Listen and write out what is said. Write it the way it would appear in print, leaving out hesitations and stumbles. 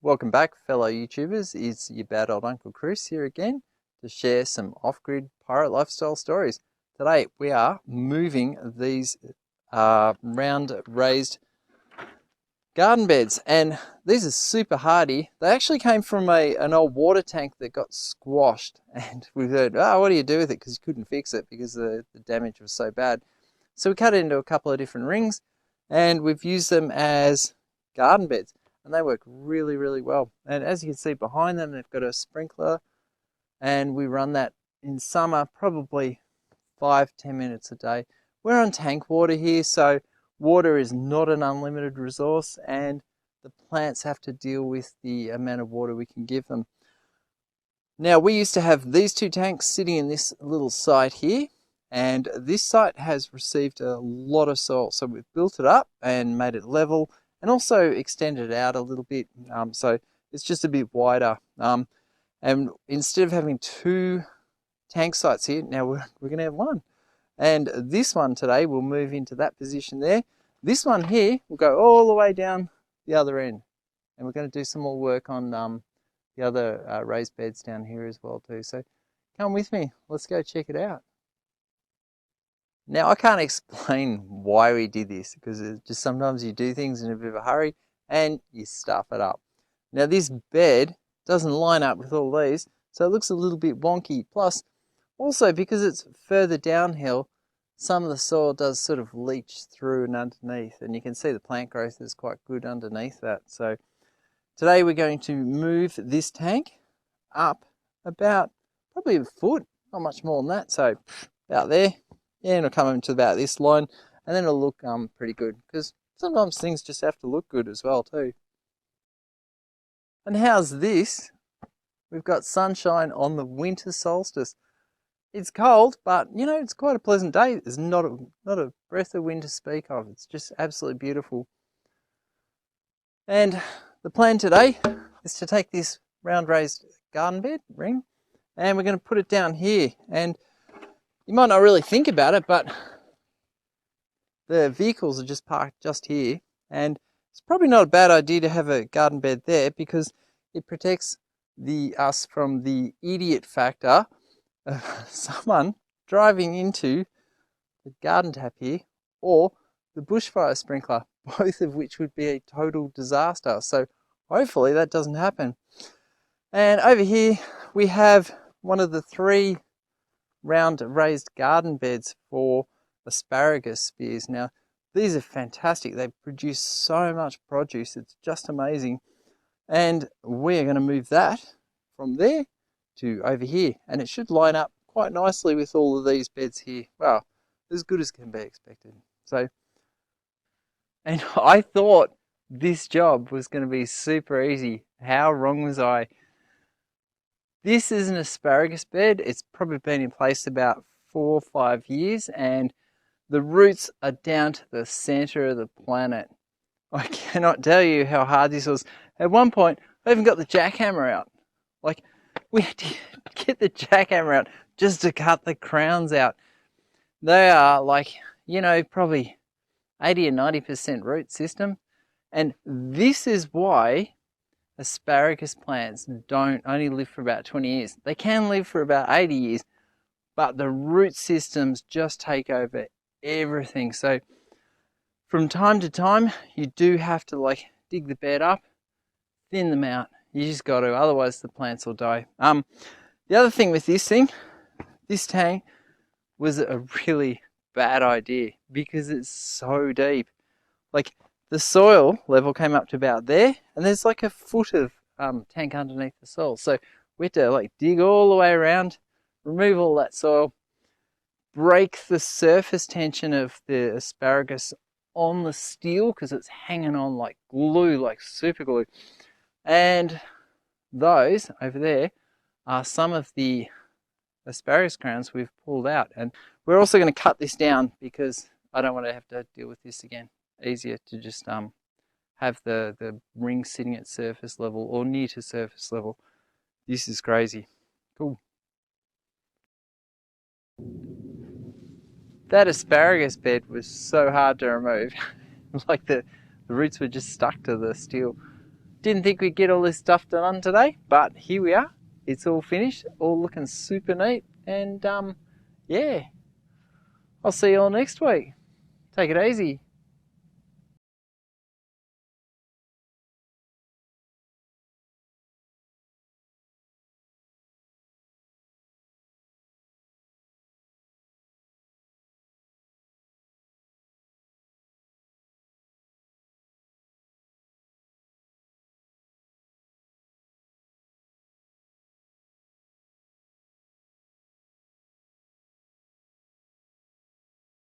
Welcome back, fellow YouTubers. It's your bad old Uncle Chris here again to share some off-grid pirate lifestyle stories. Today we are moving these round raised garden beds, and these are super hardy. They actually came from an old water tank that got squashed, and we heard, oh, what do you do with it? Because you couldn't fix it because the damage was so bad. So we cut it into a couple of different rings, and we've used them as garden beds. And they work really, really well. And as you can see behind them, they've got a sprinkler, and we run that in summer probably 5-10 minutes a day. We're on tank water here, so water is not an unlimited resource, and the plants have to deal with the amount of water we can give them. Now, we used to have these two tanks sitting in this little site here, and this site has received a lot of soil. So we've built it up and made it level, and also extended it out a little bit, so it's just a bit wider. And instead of having two tank sites here, now we're going to have one. And this one today will move into that position there. This one here will go all the way down the other end. And we're going to do some more work on the other raised beds down here as well too. So come with me, let's go check it out. Now, I can't explain why we did this, because it's just sometimes you do things in a bit of a hurry and you stuff it up. Now, this bed doesn't line up with all these, so it looks a little bit wonky. Plus, also because it's further downhill, some of the soil does sort of leach through and underneath, and you can see the plant growth is quite good underneath that. So today we're going to move this tank up about probably a foot, not much more than that, so about there. Yeah, and it'll come into about this line, and then it'll look pretty good, because sometimes things just have to look good as well too. And how's this? We've got sunshine on the winter solstice. It's cold, but you know, it's quite a pleasant day. There's not a breath of wind to speak of. It's just absolutely beautiful. And the plan today is to take this round raised garden bed ring, and we're going to put it down here. And you might not really think about it, but the vehicles are just parked just here, and it's probably not a bad idea to have a garden bed there, because it protects us from the idiot factor of someone driving into the garden tap here, or the bushfire sprinkler, both of which would be a total disaster. So hopefully that doesn't happen. And over here we have one of the 3 round raised garden beds for asparagus spears. Now, these are fantastic. They produce so much produce. It's just amazing. And we're going to move that from there to over here. And it should line up quite nicely with all of these beds here. Well, as good as can be expected. So, and I thought this job was going to be super easy. How wrong was I? This is an asparagus bed. It's probably been in place about 4 or 5 years, and the roots are down to the center of the planet. I cannot tell you how hard this was. At one point, I even got the jackhammer out. Like, we had to get the jackhammer out just to cut the crowns out. They are like, you know, probably 80 or 90% root system. And this is why asparagus plants don't only live for about 20 years. They can live for about 80 years, but the root systems just take over everything. So from time to time, you do have to like dig the bed up, thin them out. You just got to, otherwise the plants will die. The other thing with this tank was a really bad idea, because it's so deep. Like, the soil level came up to about there, and there's like a foot of tank underneath the soil. So we had to like dig all the way around, remove all that soil, break the surface tension of the asparagus on the steel, because it's hanging on like glue, like super glue. And those over there are some of the asparagus crowns we've pulled out. And we're also going to cut this down, because I don't want to have to deal with this again. Easier to just have the ring sitting at surface level or near to surface level. This is crazy. Cool. That asparagus bed was so hard to remove. Like the roots were just stuck to the steel. Didn't think we'd get all this stuff done today, but here we are. It's all finished, all looking super neat, and yeah, I'll see you all next week. Take it easy.